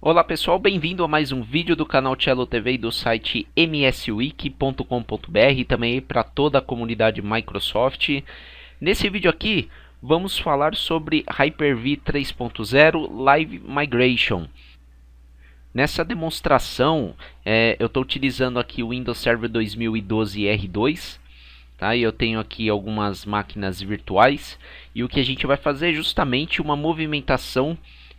Olá pessoal, bem-vindo a mais um vídeo do canal Cello TV e do site mswiki.com.br e também para toda a comunidade Microsoft. Nesse vídeo aqui vamos falar sobre Hyper-V 3.0 Live Migration. Nessa demonstração eu estou utilizando aqui o Windows Server 2012 R2. Tá? E eu tenho aqui algumas máquinas virtuais e o que a gente vai fazer é justamente uma movimentação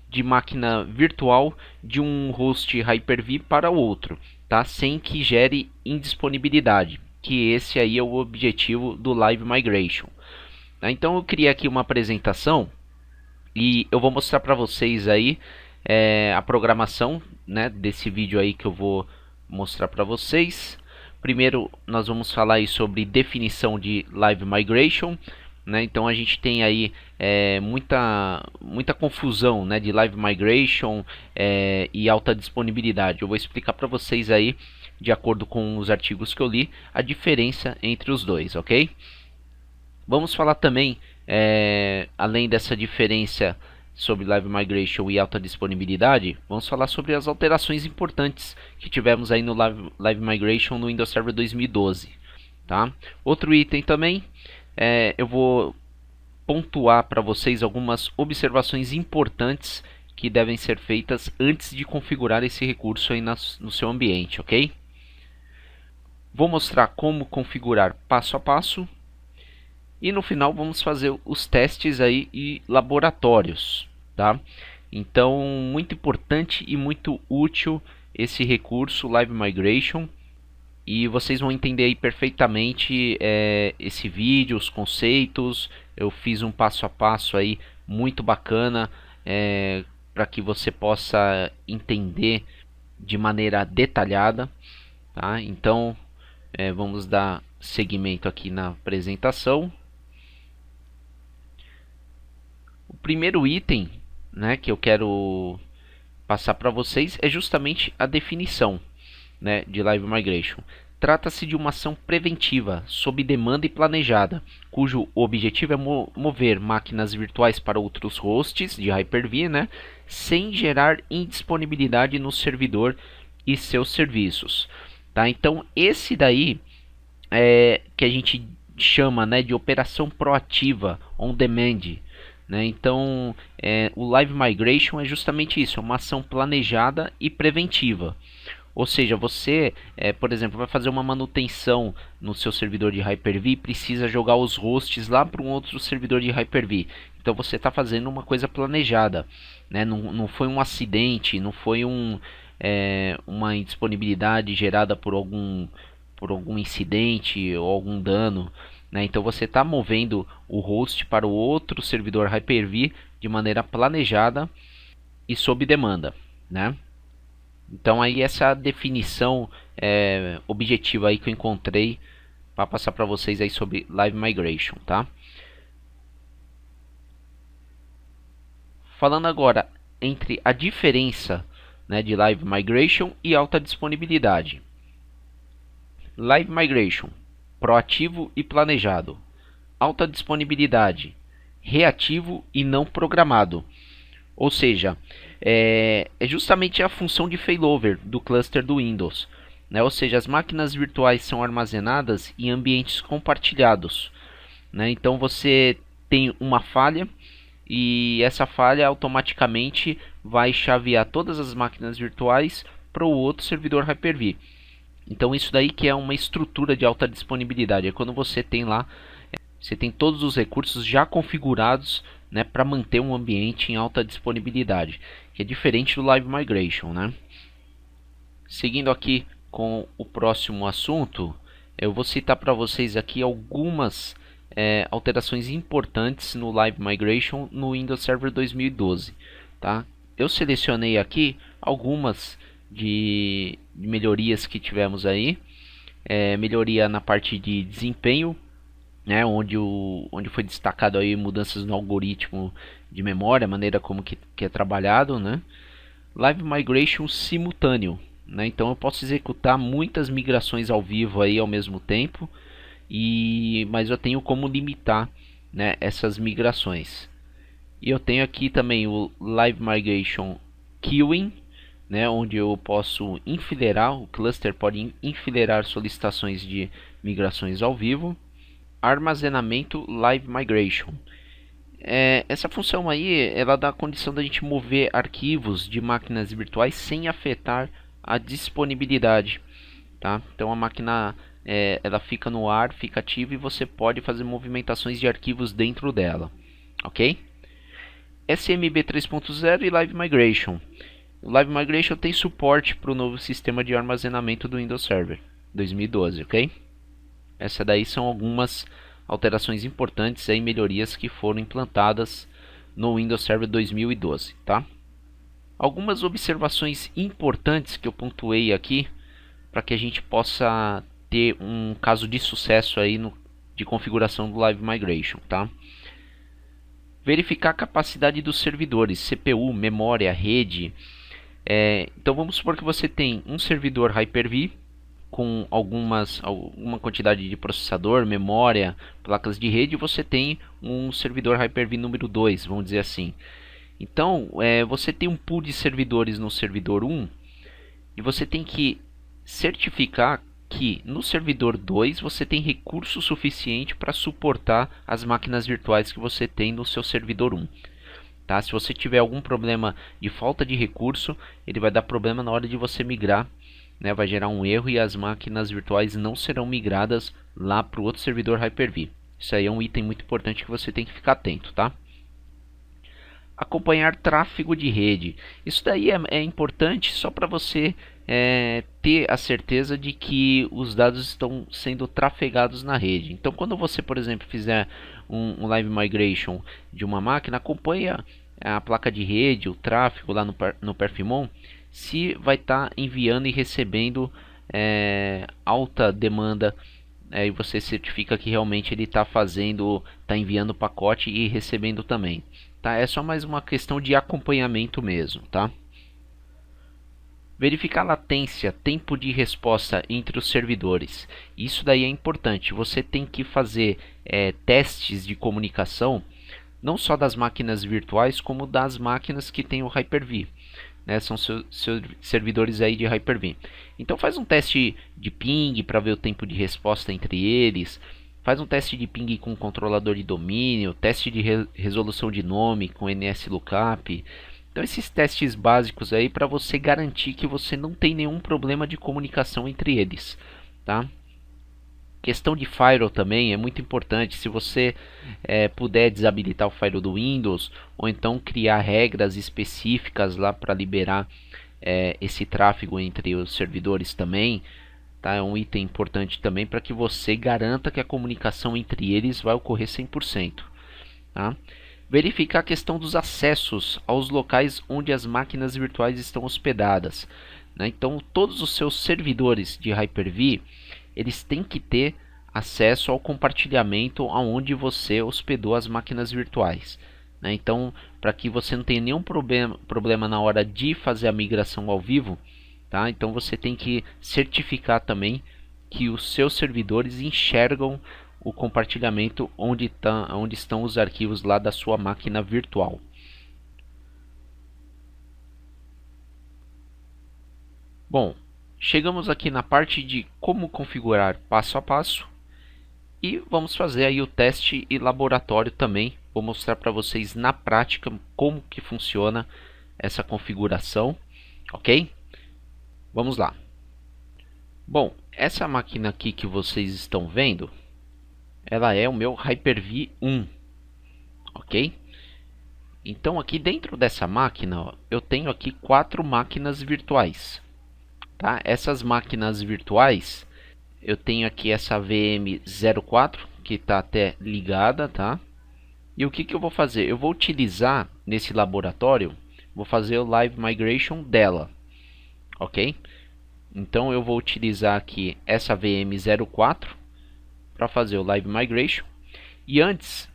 de máquina virtual de um host Hyper-V para o outro, tá? Sem que gere indisponibilidade, que esse aí é o objetivo do Live Migration. Tá? Então eu criei aqui uma apresentação e eu vou mostrar para vocês aí a programação, né, desse vídeo aí que eu vou mostrar para vocês. Primeiro nós vamos falar aí sobre definição de Live Migration. Né? Então a gente tem aí muita confusão, né, de Live Migration e alta disponibilidade. Eu vou explicar para vocês aí, de acordo com os artigos que eu li, a diferença entre os dois, ok? Vamos falar também, além dessa diferença sobre Live Migration e alta disponibilidade, vamos falar sobre as alterações importantes que tivemos aí no Live Migration no Windows Server 2012. Tá? Outro item também, eu vou pontuar para vocês algumas observações importantes que devem ser feitas antes de configurar esse recurso aí no seu ambiente, ok? Vou mostrar como configurar passo a passo e no final vamos fazer os testes aí e laboratórios, tá? Então, muito importante e muito útil esse recurso Live Migration. E vocês vão entender aí perfeitamente esse vídeo, os conceitos. Eu fiz um passo a passo aí muito bacana para que você possa entender de maneira detalhada. Tá? Então vamos dar seguimento aqui na apresentação. O primeiro item, né, que eu quero passar para vocês é justamente a definição, né, de Live Migration. Trata-se de uma ação preventiva, sob demanda e planejada, cujo objetivo é mover máquinas virtuais para outros hosts de Hyper-V, né, sem gerar indisponibilidade no servidor e seus serviços. Tá? Então, esse daí é que a gente chama, né, de operação proativa, on demand. Né? Então, o Live Migration é justamente isso, é uma ação planejada e preventiva. Ou seja, você, por exemplo, vai fazer uma manutenção no seu servidor de Hyper-V e precisa jogar os hosts lá para um outro servidor de Hyper-V. Então você está fazendo uma coisa planejada, né? Não foi um acidente, não foi uma indisponibilidade gerada por algum incidente ou algum dano. Né? Então você está movendo o host para o outro servidor Hyper-V de maneira planejada e sob demanda, né? Então aí essa definição objetiva aí que eu encontrei para passar para vocês aí sobre Live Migration, tá? Falando agora entre a diferença, né, de Live Migration e alta disponibilidade. Live Migration, proativo e planejado. Alta disponibilidade, reativo e não programado. Ou seja, é justamente a função de failover do cluster do Windows. Né? Ou seja, as máquinas virtuais são armazenadas em ambientes compartilhados. Né? Então você tem uma falha e essa falha automaticamente vai chavear todas as máquinas virtuais para o outro servidor Hyper-V. Então isso daí que é uma estrutura de alta disponibilidade. É quando você tem lá, você tem todos os recursos já configurados, né, para manter um ambiente em alta disponibilidade, que é diferente do Live Migration, né? Seguindo aqui com o próximo assunto, eu vou citar para vocês aqui algumas alterações importantes no Live Migration no Windows Server 2012. Tá? Eu selecionei aqui algumas de melhorias que tivemos aí. Melhoria na parte de desempenho, né, onde foi destacado aí mudanças no algoritmo de memória, a maneira como que é trabalhado, né? Live Migration simultâneo, né? Então eu posso executar muitas migrações ao vivo aí ao mesmo tempo, mas eu tenho como limitar, né, essas migrações. E eu tenho aqui também o Live Migration Queuing, né, onde eu posso enfileirar, o cluster pode enfileirar solicitações de migrações ao vivo. Armazenamento Live Migration. Essa função aí, ela dá a condição da gente mover arquivos de máquinas virtuais sem afetar a disponibilidade, tá? Então a máquina ela fica no ar, fica ativa e você pode fazer movimentações de arquivos dentro dela, ok? SMB 3.0 e Live Migration. O Live Migration tem suporte para o novo sistema de armazenamento do Windows Server 2012, ok? Essas daí são algumas alterações importantes e melhorias que foram implantadas no Windows Server 2012, tá? Algumas observações importantes que eu pontuei aqui para que a gente possa ter um caso de sucesso aí de configuração do Live Migration, tá? Verificar a capacidade dos servidores, CPU, memória, rede. Então vamos supor que você tem um servidor Hyper-V com alguma quantidade de processador, memória, placas de rede, e você tem um servidor Hyper-V número 2, vamos dizer assim. Então você tem um pool de servidores no servidor 1 e você tem que certificar que no servidor 2 você tem recurso suficiente para suportar as máquinas virtuais que você tem no seu servidor 1. Tá? Se você tiver algum problema de falta de recurso, ele vai dar problema na hora de você migrar, né? Vai gerar um erro e as máquinas virtuais não serão migradas lá para o outro servidor Hyper-V. Isso aí é um item muito importante que você tem que ficar atento, tá? Acompanhar tráfego de rede. Isso daí é importante só para você ter a certeza de que os dados estão sendo trafegados na rede. Então quando você, por exemplo, fizer um Live Migration de uma máquina, acompanha a placa de rede, o tráfego lá no Perfimon, se vai estar enviando e recebendo alta demanda, e você certifica que realmente ele está enviando o pacote e recebendo também, tá? É só mais uma questão de acompanhamento mesmo, tá? Verificar latência, tempo de resposta entre os servidores. Isso daí é importante. Você tem que fazer testes de comunicação, não só das máquinas virtuais, como das máquinas que tem o Hyper-V. São seus servidores aí de Hyper-V. Então faz um teste de ping para ver o tempo de resposta entre eles. Faz um teste de ping com controlador de domínio, teste de resolução de nome com NSLookup. Então esses testes básicos aí para você garantir que você não tem nenhum problema de comunicação entre eles, tá? Questão de firewall também é muito importante. Se você puder desabilitar o firewall do Windows, ou então criar regras específicas lá para liberar esse tráfego entre os servidores também, tá? É um item importante também para que você garanta que a comunicação entre eles vai ocorrer 100%, tá? Verificar a questão dos acessos aos locais onde as máquinas virtuais estão hospedadas, né? Então todos os seus servidores de Hyper-V, eles têm que ter acesso ao compartilhamento aonde você hospedou as máquinas virtuais, né? Então, para que você não tenha nenhum problema na hora de fazer a migração ao vivo, tá? Então você tem que certificar também que os seus servidores enxergam o compartilhamento onde estão os arquivos lá da sua máquina virtual. Bom, chegamos aqui na parte de como configurar passo a passo e vamos fazer aí o teste e laboratório também. Vou mostrar para vocês na prática como que funciona essa configuração, ok? Vamos lá. Bom, essa máquina aqui que vocês estão vendo, ela é o meu Hyper-V 1, ok? Então aqui dentro dessa máquina, ó, eu tenho aqui 4 máquinas virtuais, tá? Essas máquinas virtuais, eu tenho aqui essa VM04 que está até ligada, tá? E o que eu vou fazer? Eu vou utilizar nesse laboratório, vou fazer o Live Migration dela, ok? Então eu vou utilizar aqui essa VM04 para fazer o Live Migration. E antes,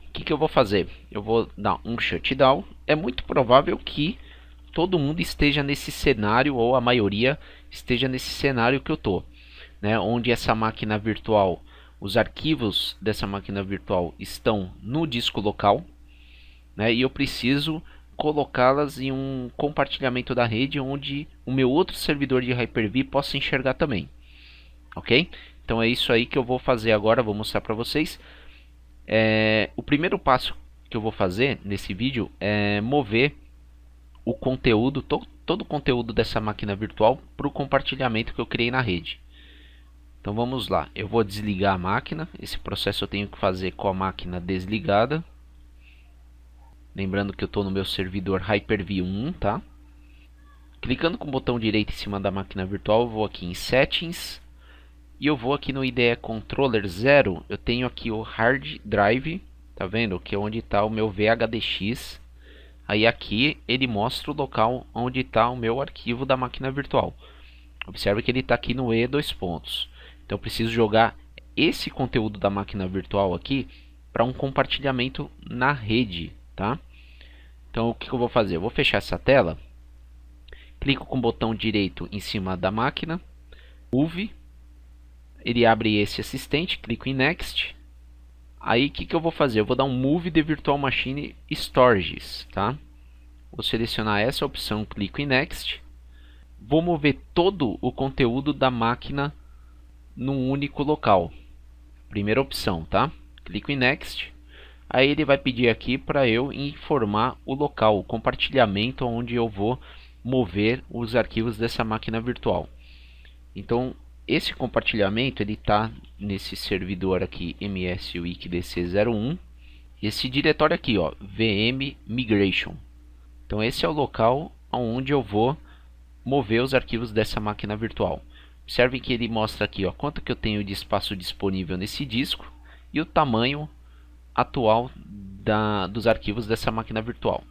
o que eu vou fazer? Eu vou dar um shutdown. É muito provável que todo mundo esteja nesse cenário, ou a maioria esteja nesse cenário que eu estou, né? Onde essa máquina virtual, os arquivos dessa máquina virtual estão no disco local, né? E eu preciso colocá-las em um compartilhamento da rede onde o meu outro servidor de Hyper-V possa enxergar também, ok? Então é isso aí que eu vou fazer agora, vou mostrar para vocês. O primeiro passo que eu vou fazer nesse vídeo é mover o conteúdo, todo o conteúdo dessa máquina virtual para o compartilhamento que eu criei na rede. Então vamos lá, eu vou desligar a máquina, esse processo eu tenho que fazer com a máquina desligada. Lembrando que eu estou no meu servidor Hyper-V 1, tá? Clicando com o botão direito em cima da máquina virtual, eu vou aqui em Settings. E eu vou aqui no IDE Controller 0, eu tenho aqui o Hard Drive, tá vendo? Que é onde está o meu VHDX. Aí aqui ele mostra o local onde está o meu arquivo da máquina virtual. Observe que ele está aqui no E dois pontos. Então eu preciso jogar esse conteúdo da máquina virtual aqui para um compartilhamento na rede, tá? Então o que eu vou fazer? Eu vou fechar essa tela, clico com o botão direito em cima da máquina, Move, ele abre esse assistente, clico em Next. Aí o que eu vou fazer? Eu vou dar um Move the Virtual Machine Storages, tá? Vou selecionar essa opção, clico em Next. Vou mover todo o conteúdo da máquina num único local. Primeira opção, tá? Clico em Next. Aí ele vai pedir aqui para eu informar o local, o compartilhamento onde eu vou mover os arquivos dessa máquina virtual. Então esse compartilhamento ele está nesse servidor aqui MSWikDC01. Esse diretório aqui, ó, VM Migration. Então esse é o local onde eu vou mover os arquivos dessa máquina virtual. Observe que ele mostra aqui, ó, quanto que eu tenho de espaço disponível nesse disco e o tamanho atual dos arquivos dessa máquina virtual.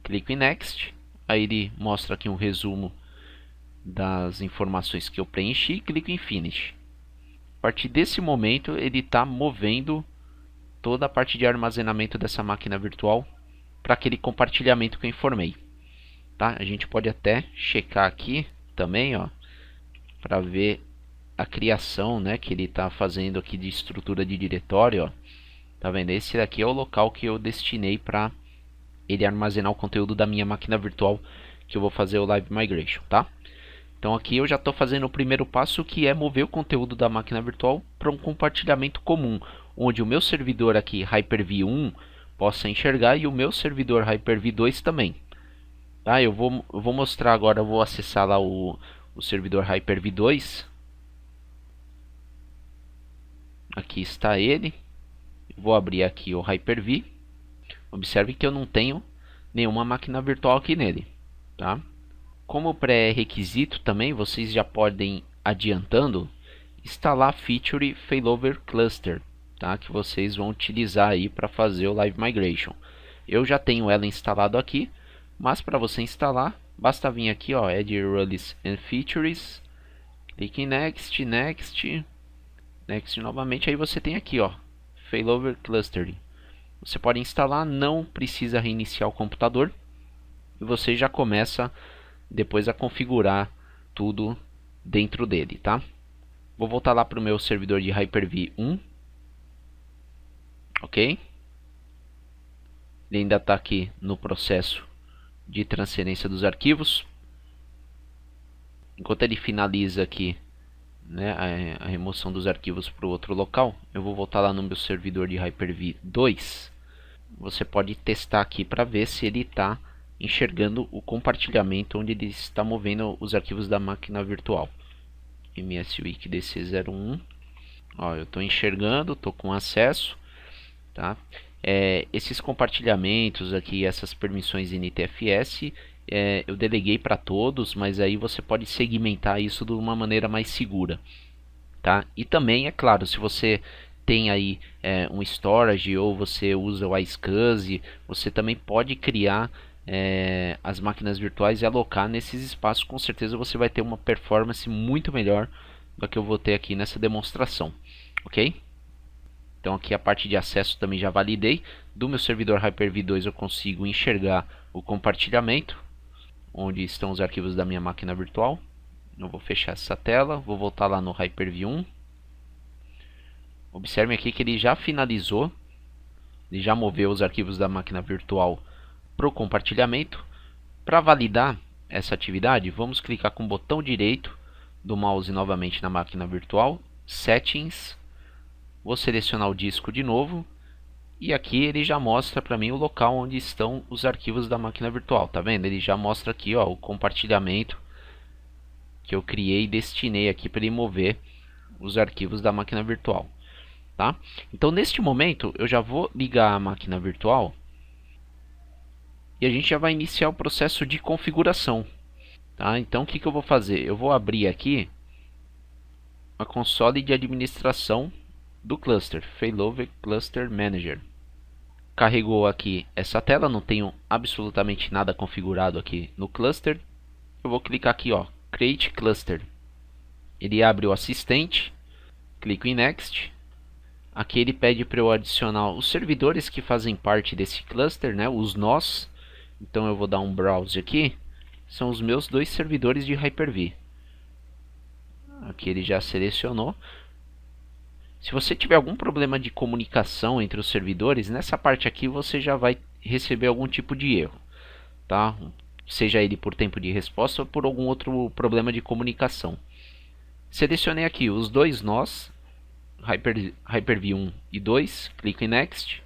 Clico em Next, aí ele mostra aqui um resumo das informações que eu preenchi, clico em Finish. A partir desse momento ele está movendo toda a parte de armazenamento dessa máquina virtual para aquele compartilhamento que eu informei. Tá? A gente pode até checar aqui também, ó, para ver a criação, né, que ele está fazendo aqui de estrutura de diretório. Ó. Tá vendo? Esse daqui é o local que eu destinei para ele armazenar o conteúdo da minha máquina virtual que eu vou fazer o Live Migration, tá? Então aqui eu já estou fazendo o primeiro passo, que é mover o conteúdo da máquina virtual para um compartilhamento comum, onde o meu servidor aqui Hyper-V 1 possa enxergar e o meu servidor Hyper-V 2 também. Tá? Eu vou mostrar agora, eu vou acessar lá o servidor Hyper-V 2. Aqui está ele. Vou abrir aqui o Hyper-V. Observe que eu não tenho nenhuma máquina virtual aqui nele, tá? Como pré-requisito também, vocês já podem, adiantando, instalar a feature Failover Cluster, tá? Que vocês vão utilizar aí para fazer o Live Migration. Eu já tenho ela instalado aqui, mas para você instalar, basta vir aqui, ó, Add Rules and Features, clique em Next, Next, Next novamente, aí você tem aqui, ó, Failover Cluster. Você pode instalar, não precisa reiniciar o computador e você já começa depois a configurar tudo dentro dele, tá? Vou voltar lá para o meu servidor de Hyper-V 1, ok? Ele ainda está aqui no processo de transferência dos arquivos. Enquanto ele finaliza aqui, né, a remoção dos arquivos para o outro local, eu vou voltar lá no meu servidor de Hyper-V 2. Você pode testar aqui para ver se ele está enxergando o compartilhamento onde ele está movendo os arquivos da máquina virtual. MSWikDC01. Ó, eu estou enxergando, estou com acesso, tá? Esses compartilhamentos aqui, essas permissões NTFS, eu deleguei para todos, mas aí você pode segmentar isso de uma maneira mais segura, tá? E também, é claro, se você tem aí um storage ou você usa o iSCSI, você também pode criar as máquinas virtuais e alocar nesses espaços. Com certeza você vai ter uma performance muito melhor do que eu vou ter aqui nessa demonstração, ok? Então aqui a parte de acesso também já validei. Do meu servidor Hyper-V 2 eu consigo enxergar o compartilhamento, onde estão os arquivos da minha máquina virtual. Eu vou fechar essa tela, vou voltar lá no Hyper-V 1. Observe aqui que ele já finalizou, ele já moveu os arquivos da máquina virtual para o compartilhamento. Para validar essa atividade, vamos clicar com o botão direito do mouse novamente na máquina virtual, Settings, vou selecionar o disco de novo, e aqui ele já mostra para mim o local onde estão os arquivos da máquina virtual, tá vendo? Ele já mostra aqui, ó, o compartilhamento que eu criei e destinei aqui para ele mover os arquivos da máquina virtual, tá? Então neste momento eu já vou ligar a máquina virtual e a gente já vai iniciar o processo de configuração, tá? Então o que eu vou fazer? Eu vou abrir aqui a console de administração do cluster, Failover Cluster Manager. Carregou aqui essa tela, não tenho absolutamente nada configurado aqui no cluster. Eu vou clicar aqui, ó, Create Cluster. Ele abre o assistente, clico em Next. Aqui ele pede para eu adicionar os servidores que fazem parte desse cluster, né, os nós. Então eu vou dar um browse aqui. São os meus 2 servidores de Hyper-V. Aqui ele já selecionou. Se você tiver algum problema de comunicação entre os servidores, nessa parte aqui você já vai receber algum tipo de erro, tá? Seja ele por tempo de resposta ou por algum outro problema de comunicação. Selecionei aqui os 2 nós, Hyper-V 1 e 2, clico em Next.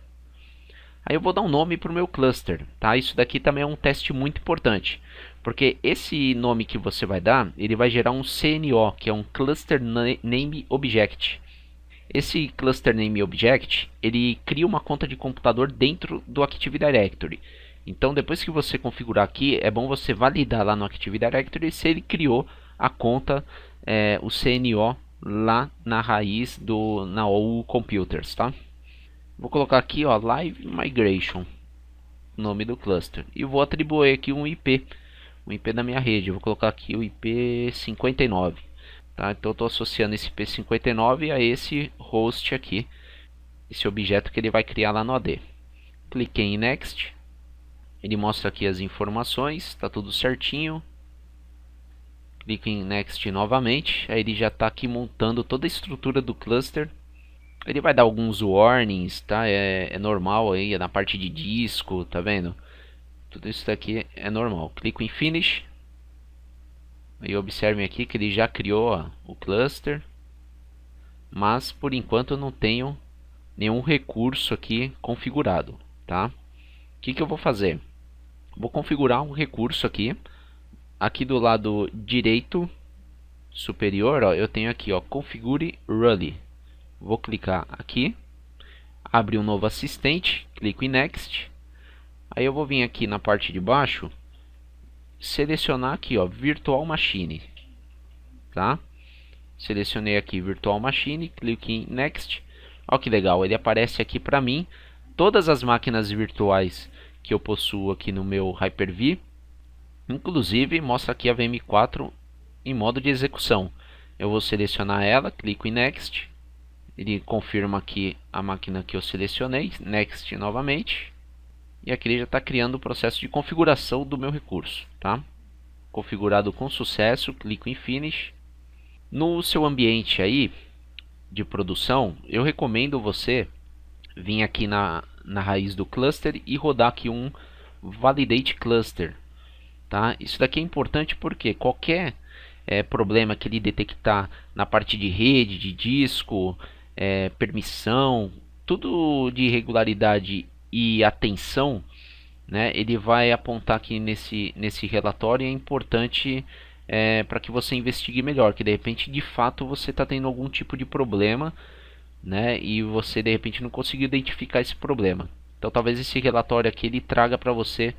Aí eu vou dar um nome para o meu cluster, tá? Isso daqui também é um teste muito importante, porque esse nome que você vai dar, ele vai gerar um CNO, que é um Cluster Name Object. Esse Cluster Name Object, ele cria uma conta de computador dentro do Active Directory. Então depois que você configurar aqui, é bom você validar lá no Active Directory se ele criou a conta, o CNO, lá na raiz na OU Computers, tá? Vou colocar aqui, ó, Live Migration, nome do cluster, e vou atribuir aqui um IP da minha rede. Eu vou colocar aqui o IP 59. Tá? Então eu estou associando esse IP59 a esse host aqui, esse objeto que ele vai criar lá no AD. Cliquei em Next, ele mostra aqui as informações, está tudo certinho. Clico em Next novamente, aí ele já está aqui montando toda a estrutura do cluster. Ele vai dar alguns warnings, tá? É normal aí, é na parte de disco, tá vendo? Tudo isso daqui é normal. Clico em Finish. Aí observem aqui que ele já criou, ó, o cluster, mas por enquanto eu não tenho nenhum recurso aqui configurado, tá? O que eu vou fazer? Vou configurar um recurso aqui do lado direito superior, ó, eu tenho aqui, ó, Configure Rally. Vou clicar aqui, abre um novo assistente, clico em Next. Aí eu vou vir aqui na parte de baixo, selecionar aqui, ó, Virtual Machine, tá? Selecionei aqui Virtual Machine, clique em Next. Olha que legal, ele aparece aqui para mim todas as máquinas virtuais que eu possuo aqui no meu Hyper-V. Inclusive mostra aqui a VM4 em modo de execução. Eu vou selecionar ela, clico em Next. Ele confirma aqui a máquina que eu selecionei, Next novamente. E aqui ele já está criando o processo de configuração do meu recurso, tá? Configurado com sucesso, clico em Finish. No seu ambiente aí de produção, eu recomendo você vir aqui na raiz do cluster e rodar aqui um Validate Cluster, tá? Isso daqui é importante porque qualquer problema que ele detectar na parte de rede, de disco, permissão, tudo de irregularidade e atenção, né, ele vai apontar aqui nesse relatório. É importante para que você investigue melhor, que de repente de fato você está tendo algum tipo de problema, né, e você de repente não conseguiu identificar esse problema. Então talvez esse relatório aqui ele traga para você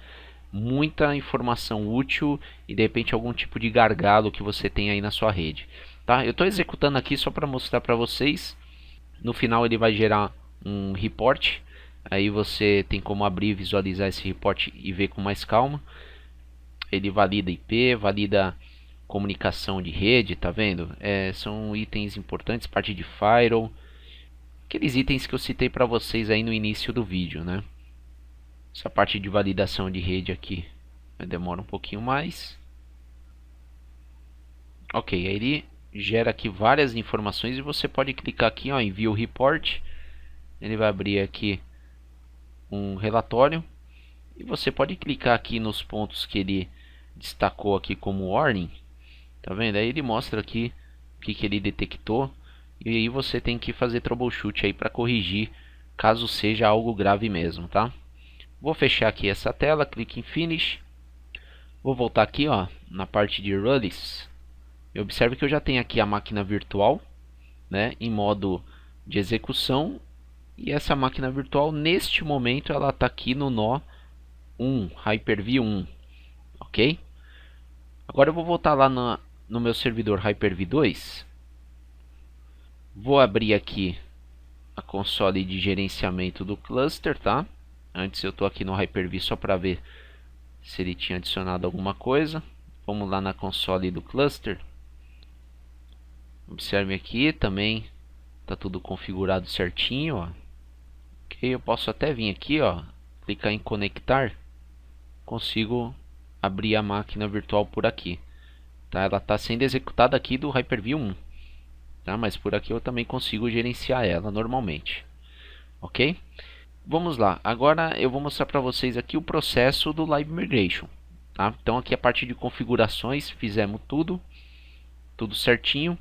muita informação útil e de repente algum tipo de gargalo que você tem aí na sua rede, tá? Eu estou executando aqui só para mostrar para vocês. No final ele vai gerar um report. Aí você tem como abrir, visualizar esse report e ver com mais calma. Ele valida IP, valida comunicação de rede, tá vendo? São itens importantes, parte de firewall, aqueles itens que eu citei para vocês aí no início do vídeo, né? Essa parte de validação de rede aqui demora um pouquinho mais. Ok, aí ele gera aqui várias informações e você pode clicar aqui, ó, em View Report. Ele vai abrir aqui um relatório E você pode clicar aqui nos pontos que ele destacou aqui como warning. Tá vendo? Aí ele mostra aqui o que ele detectou. E aí você tem que fazer troubleshoot aí para corrigir, caso seja algo grave mesmo, tá? Vou fechar aqui essa tela, clique em Finish. Vou voltar aqui, ó, na parte de Release. Observe que eu já tenho aqui a máquina virtual, né, em modo de execução. E essa máquina virtual, neste momento, ela está aqui no nó 1, Hyper-V 1, ok? Agora eu vou voltar lá no meu servidor Hyper-V 2. Vou abrir aqui a console de gerenciamento do cluster, tá? Antes eu estou aqui no Hyper-V só para ver se ele tinha adicionado alguma coisa. Vamos lá na console do cluster. Observe aqui também tá tudo configurado certinho, ó. Ok, eu posso até vir aqui, ó, clicar em conectar. Consigo abrir a máquina virtual por aqui, tá? Ela está sendo executada aqui do Hyper-V 1, tá? Mas por aqui eu também consigo gerenciar ela normalmente, ok? Vamos lá, agora eu vou mostrar para vocês aqui o processo do Live Migration, tá? Então aqui a parte de configurações, fizemos tudo certinho.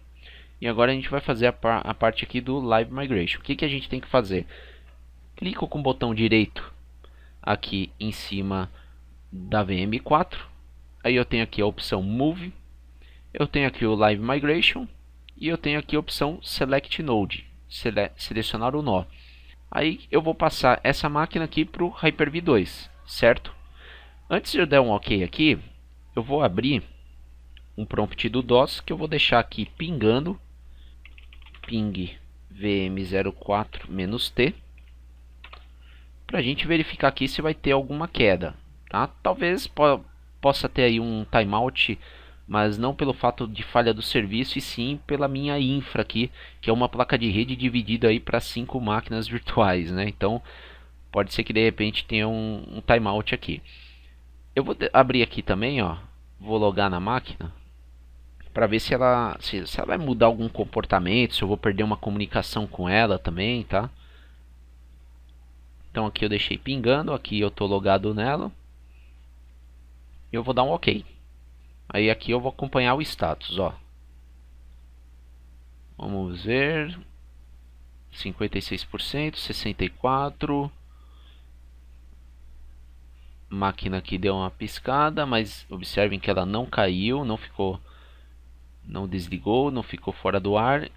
E agora a gente vai fazer a parte aqui do Live Migration. O que a gente tem que fazer? Clico com o botão direito aqui em cima da VM4. Aí eu tenho aqui a opção Move. Eu tenho aqui o Live Migration. E eu tenho aqui a opção Select Node. Selecionar o nó. Aí eu vou passar essa máquina aqui para o Hyper-V 2, certo? Antes de eu dar um OK aqui, eu vou abrir um prompt do DOS que eu vou deixar aqui pingando. Ping VM04-T, para a gente verificar aqui se vai ter alguma queda, tá? Talvez possa ter aí um timeout, mas não pelo fato de falha do serviço, e sim pela minha infra aqui, que é uma placa de rede dividida aí para 5 máquinas virtuais, né? Então pode ser que de repente tenha um timeout aqui. Eu vou abrir aqui também, ó, vou logar na máquina para ver se ela vai mudar algum comportamento, se eu vou perder uma comunicação com ela também, tá? Então aqui eu deixei pingando, aqui eu tô logado nela. Eu vou dar um OK. Aí aqui eu vou acompanhar o status, ó. Vamos ver. 56%, 64%. Máquina aqui deu uma piscada, mas observem que ela não caiu, não desligou, não ficou fora do ar.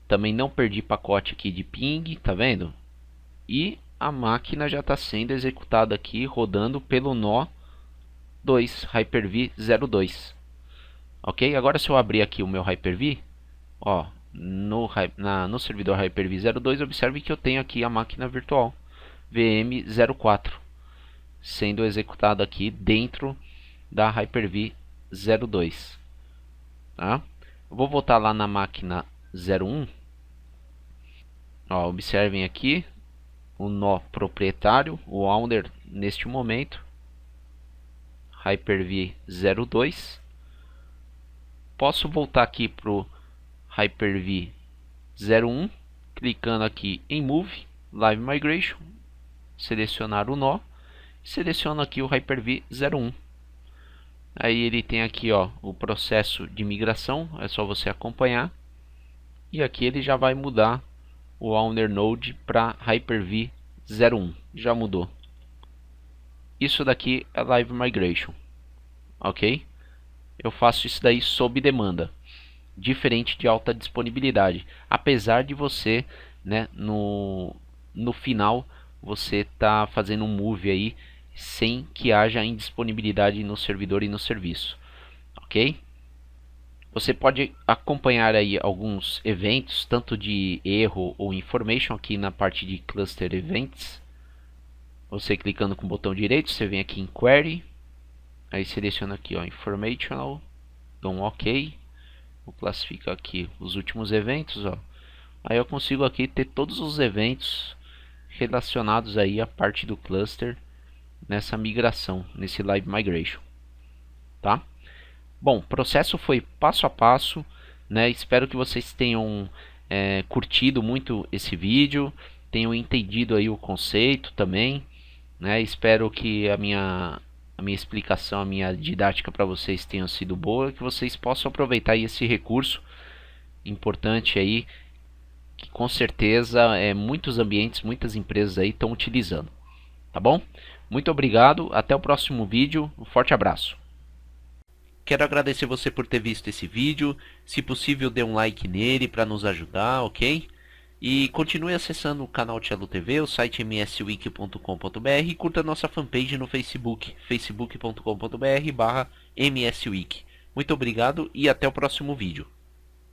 Também não perdi pacote aqui de ping, tá vendo? E a máquina já está sendo executada aqui, rodando pelo nó 2, Hyper-V 02. Ok? Agora se eu abrir aqui o meu Hyper-V, ó, no servidor Hyper-V 02, observe que eu tenho aqui a máquina virtual VM04 sendo executada aqui dentro da Hyper-V 02. Tá? Eu vou voltar lá na máquina 01. Ó, observem aqui o nó proprietário, o owner neste momento, Hyper-V 02. Posso voltar aqui para o Hyper-V 01, clicando aqui em Move, Live Migration, selecionar o nó, seleciono aqui o Hyper-V 01. Aí ele tem aqui, ó, o processo de migração, é só você acompanhar. E aqui ele já vai mudar o owner node para Hyper-V 01. Já mudou. Isso daqui é Live Migration, ok? Eu faço isso daí sob demanda, diferente de alta disponibilidade. Apesar de você, né, no final, você tá fazendo um move aí sem que haja indisponibilidade no servidor e no serviço, ok? Você pode acompanhar aí alguns eventos, tanto de erro ou information, aqui na parte de Cluster Events. Você clicando com o botão direito, você vem aqui em Query, aí seleciona aqui, ó, Informational, dou um OK, vou classificar aqui os últimos eventos, ó. Aí eu consigo aqui ter todos os eventos relacionados aí à parte do cluster nessa migração, nesse Live Migration, tá? Bom, o processo foi passo a passo, né? Espero que vocês tenham curtido muito esse vídeo, tenham entendido aí o conceito também, né? Espero que a minha explicação, a minha didática para vocês tenha sido boa, que vocês possam aproveitar aí esse recurso importante aí, que com certeza muitos ambientes, muitas empresas aí estão utilizando, tá bom? Muito obrigado, até o próximo vídeo, um forte abraço. Quero agradecer você por ter visto esse vídeo, se possível dê um like nele para nos ajudar, ok? E continue acessando o canal Cello TV, o site mswiki.com.br e curta nossa fanpage no Facebook, facebook.com.br/mswiki. Muito obrigado e até o próximo vídeo.